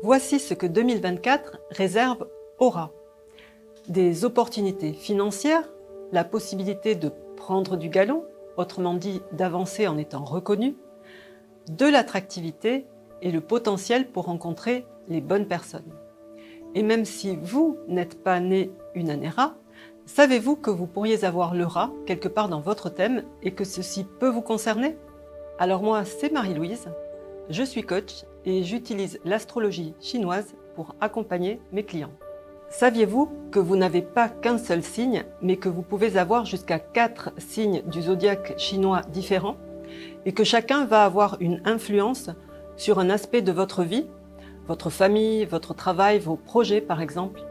Voici ce que 2024 réserve aux rats. Des opportunités financières, la possibilité de prendre du galon, autrement dit d'avancer en étant reconnu, de l'attractivité et le potentiel pour rencontrer les bonnes personnes. Et même si vous n'êtes pas né une année rat, savez-vous que vous pourriez avoir le rat quelque part dans votre thème et que ceci peut vous concerner? Alors moi, c'est Marie-Louise, je suis coach et j'utilise l'astrologie chinoise pour accompagner mes clients. Saviez-vous que vous n'avez pas qu'un seul signe, mais que vous pouvez avoir jusqu'à 4 signes du zodiaque chinois différents et que chacun va avoir une influence sur un aspect de votre vie, votre famille, votre travail, vos projets par exemple?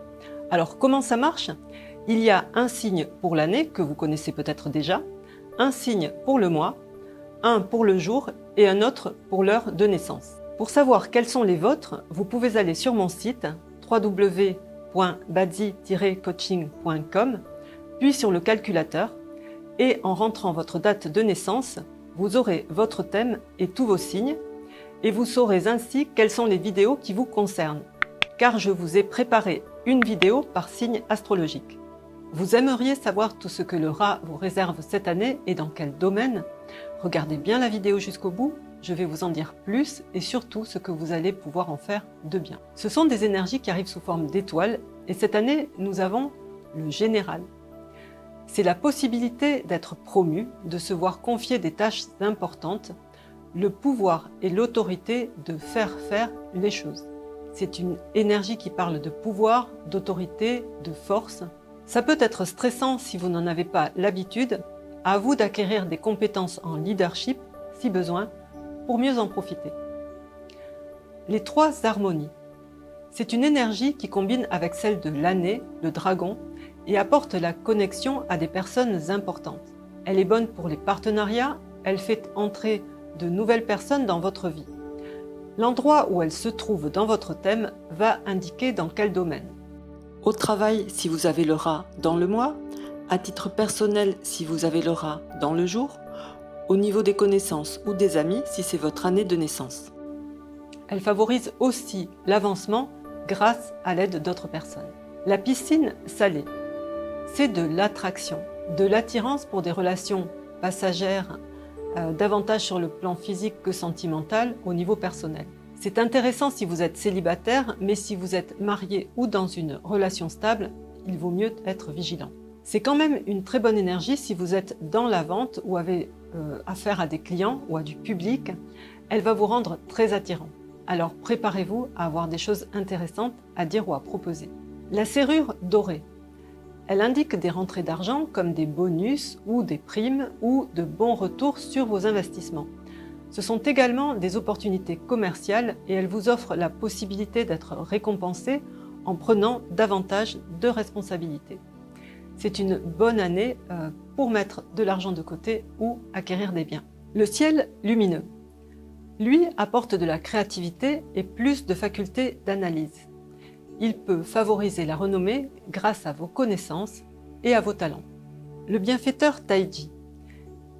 Alors comment ça marche? Il y a un signe pour l'année que vous connaissez peut-être déjà, un signe pour le mois, un pour le jour et un autre pour l'heure de naissance. Pour savoir quels sont les vôtres, vous pouvez aller sur mon site www.badzi-coaching.com, puis sur le calculateur, et en rentrant votre date de naissance, vous aurez votre thème et tous vos signes, et vous saurez ainsi quelles sont les vidéos qui vous concernent, car je vous ai préparé une vidéo par signe astrologique. Vous aimeriez savoir tout ce que le rat vous réserve cette année et dans quel domaine? Regardez bien la vidéo jusqu'au bout, je vais vous en dire plus et surtout ce que vous allez pouvoir en faire de bien. Ce sont des énergies qui arrivent sous forme d'étoiles et cette année, nous avons le général. C'est la possibilité d'être promu, de se voir confier des tâches importantes, le pouvoir et l'autorité de faire les choses. C'est une énergie qui parle de pouvoir, d'autorité, de force. Ça peut être stressant si vous n'en avez pas l'habitude. À vous d'acquérir des compétences en leadership, si besoin, pour mieux en profiter. Les 3 harmonies. C'est une énergie qui combine avec celle de l'année, le dragon, et apporte la connexion à des personnes importantes. Elle est bonne pour les partenariats, elle fait entrer de nouvelles personnes dans votre vie. L'endroit où elle se trouve dans votre thème va indiquer dans quel domaine. Au travail, si vous avez le rat dans le mois, à titre personnel, si vous avez le rat dans le jour, au niveau des connaissances ou des amis, si c'est votre année de naissance. Elle favorise aussi l'avancement grâce à l'aide d'autres personnes. La piscine salée, c'est de l'attraction, de l'attirance pour des relations passagères, davantage sur le plan physique que sentimental au niveau personnel. C'est intéressant si vous êtes célibataire, mais si vous êtes marié ou dans une relation stable, il vaut mieux être vigilant. C'est quand même une très bonne énergie si vous êtes dans la vente ou avez affaire à des clients ou à du public. Elle va vous rendre très attirant. Alors préparez-vous à avoir des choses intéressantes à dire ou à proposer. La serrure dorée. Elle indique des rentrées d'argent comme des bonus ou des primes ou de bons retours sur vos investissements. Ce sont également des opportunités commerciales et elle vous offre la possibilité d'être récompensé en prenant davantage de responsabilités. C'est une bonne année pour mettre de l'argent de côté ou acquérir des biens. Le ciel lumineux. Lui apporte de la créativité et plus de facultés d'analyse. Il peut favoriser la renommée grâce à vos connaissances et à vos talents. Le bienfaiteur Taiji.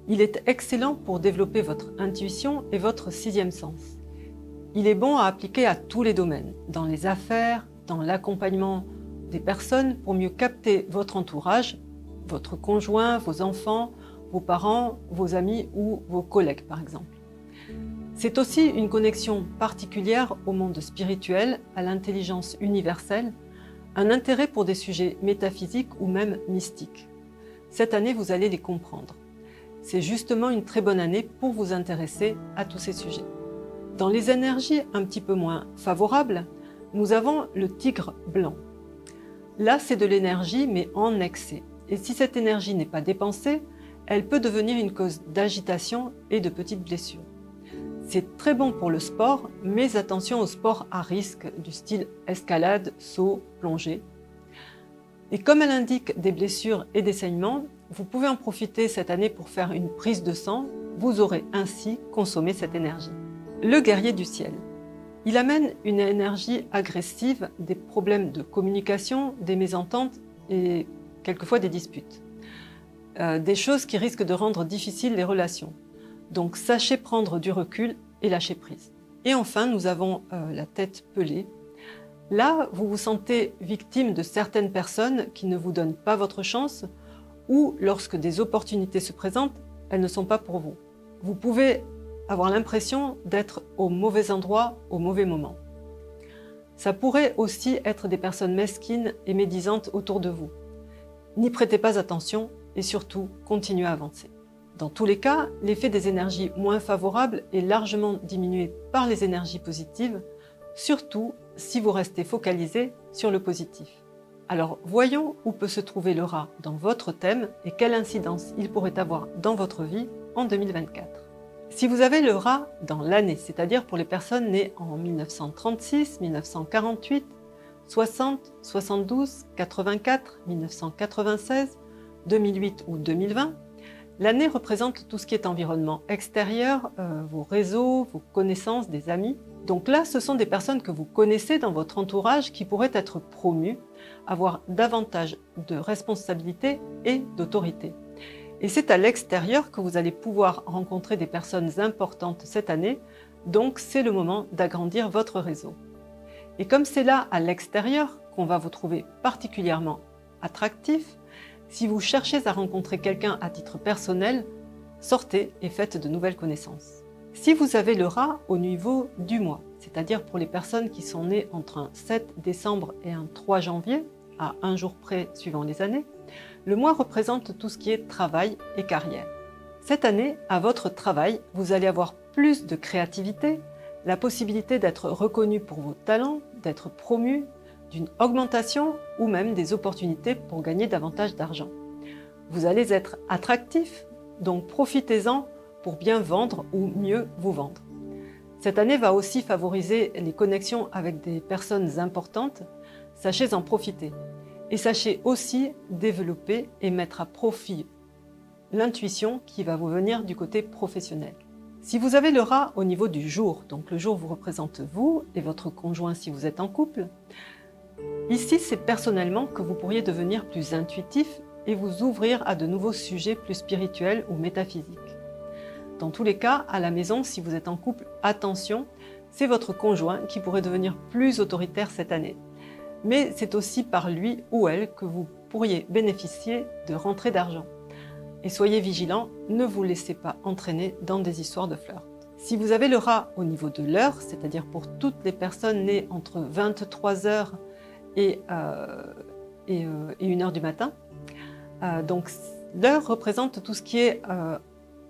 Il est excellent pour développer votre intuition et votre 6e sens. Il est bon à appliquer à tous les domaines, dans les affaires, dans l'accompagnement des personnes pour mieux capter votre entourage, votre conjoint, vos enfants, vos parents, vos amis ou vos collègues par exemple. C'est aussi une connexion particulière au monde spirituel, à l'intelligence universelle, un intérêt pour des sujets métaphysiques ou même mystiques. Cette année, vous allez les comprendre. C'est justement une très bonne année pour vous intéresser à tous ces sujets. Dans les énergies un petit peu moins favorables, nous avons le tigre blanc. Là, c'est de l'énergie, mais en excès. Et si cette énergie n'est pas dépensée, elle peut devenir une cause d'agitation et de petites blessures. C'est très bon pour le sport, mais attention au sport à risque du style escalade, saut, plongée. Et comme elle indique des blessures et des saignements, vous pouvez en profiter cette année pour faire une prise de sang. Vous aurez ainsi consommé cette énergie. Le guerrier du ciel. Il amène une énergie agressive, des problèmes de communication, des mésententes et quelquefois des disputes. Des choses qui risquent de rendre difficiles les relations. Donc sachez prendre du recul et lâcher prise. Et enfin, nous avons la tête pelée. Là, vous vous sentez victime de certaines personnes qui ne vous donnent pas votre chance ou lorsque des opportunités se présentent, elles ne sont pas pour vous. Vous pouvez avoir l'impression d'être au mauvais endroit au mauvais moment. Ça pourrait aussi être des personnes mesquines et médisantes autour de vous. N'y prêtez pas attention et surtout, continuez à avancer. Dans tous les cas, l'effet des énergies moins favorables est largement diminué par les énergies positives, surtout si vous restez focalisé sur le positif. Alors voyons où peut se trouver le rat dans votre thème et quelle incidence il pourrait avoir dans votre vie en 2024. Si vous avez le rat dans l'année, c'est-à-dire pour les personnes nées en 1936, 1948, 60, 72, 84, 1996, 2008 ou 2020, l'année représente tout ce qui est environnement extérieur, vos réseaux, vos connaissances, des amis. Donc là, ce sont des personnes que vous connaissez dans votre entourage qui pourraient être promues, avoir davantage de responsabilités et d'autorité. Et c'est à l'extérieur que vous allez pouvoir rencontrer des personnes importantes cette année, donc c'est le moment d'agrandir votre réseau. Et comme c'est là, à l'extérieur, qu'on va vous trouver particulièrement attractif, si vous cherchez à rencontrer quelqu'un à titre personnel, sortez et faites de nouvelles connaissances. Si vous avez le rat au niveau du mois, c'est-à-dire pour les personnes qui sont nées entre un 7 décembre et un 3 janvier, à un jour près suivant les années, le mois représente tout ce qui est travail et carrière. Cette année, à votre travail, vous allez avoir plus de créativité, la possibilité d'être reconnu pour vos talents, d'être promu, d'une augmentation ou même des opportunités pour gagner davantage d'argent. Vous allez être attractif, donc profitez-en pour bien vendre ou mieux vous vendre. Cette année va aussi favoriser les connexions avec des personnes importantes, sachez en profiter. Et sachez aussi développer et mettre à profit l'intuition qui va vous venir du côté professionnel. Si vous avez le rat au niveau du jour, donc le jour vous représente vous et votre conjoint si vous êtes en couple, ici c'est personnellement que vous pourriez devenir plus intuitif et vous ouvrir à de nouveaux sujets plus spirituels ou métaphysiques. Dans tous les cas, à la maison, si vous êtes en couple, attention, c'est votre conjoint qui pourrait devenir plus autoritaire cette année. Mais c'est aussi par lui ou elle que vous pourriez bénéficier de rentrées d'argent. Et soyez vigilants, ne vous laissez pas entraîner dans des histoires de flirt. Si vous avez le rat au niveau de l'heure, c'est-à-dire pour toutes les personnes nées entre 23h et 1h du matin, donc l'heure représente tout ce qui est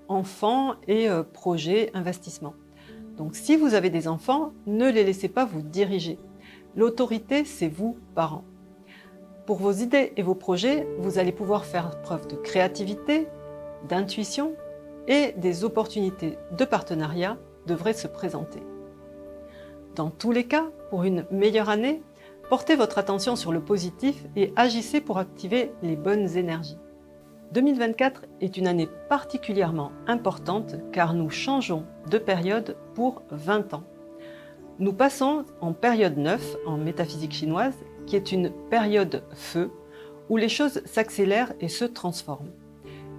enfants et projets, investissements. Donc si vous avez des enfants, ne les laissez pas vous diriger. L'autorité, c'est vous, parents. Pour vos idées et vos projets, vous allez pouvoir faire preuve de créativité, d'intuition et des opportunités de partenariat devraient se présenter. Dans tous les cas, pour une meilleure année, portez votre attention sur le positif et agissez pour activer les bonnes énergies. 2024 est une année particulièrement importante car nous changeons de période pour 20 ans. Nous passons en période 9 en métaphysique chinoise, qui est une période feu, où les choses s'accélèrent et se transforment.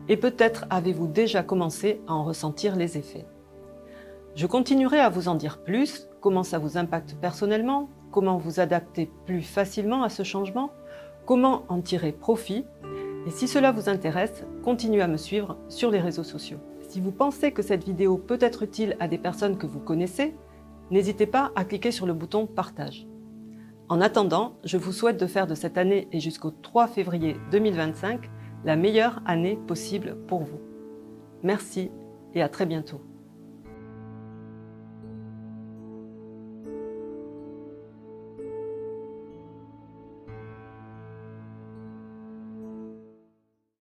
Et peut-être avez-vous déjà commencé à en ressentir les effets. Je continuerai à vous en dire plus, comment ça vous impacte personnellement, comment vous adapter plus facilement à ce changement, comment en tirer profit. Et si cela vous intéresse, continuez à me suivre sur les réseaux sociaux. Si vous pensez que cette vidéo peut être utile à des personnes que vous connaissez, n'hésitez pas à cliquer sur le bouton partage. En attendant, je vous souhaite de faire de cette année et jusqu'au 3 février 2025 la meilleure année possible pour vous. Merci et à très bientôt.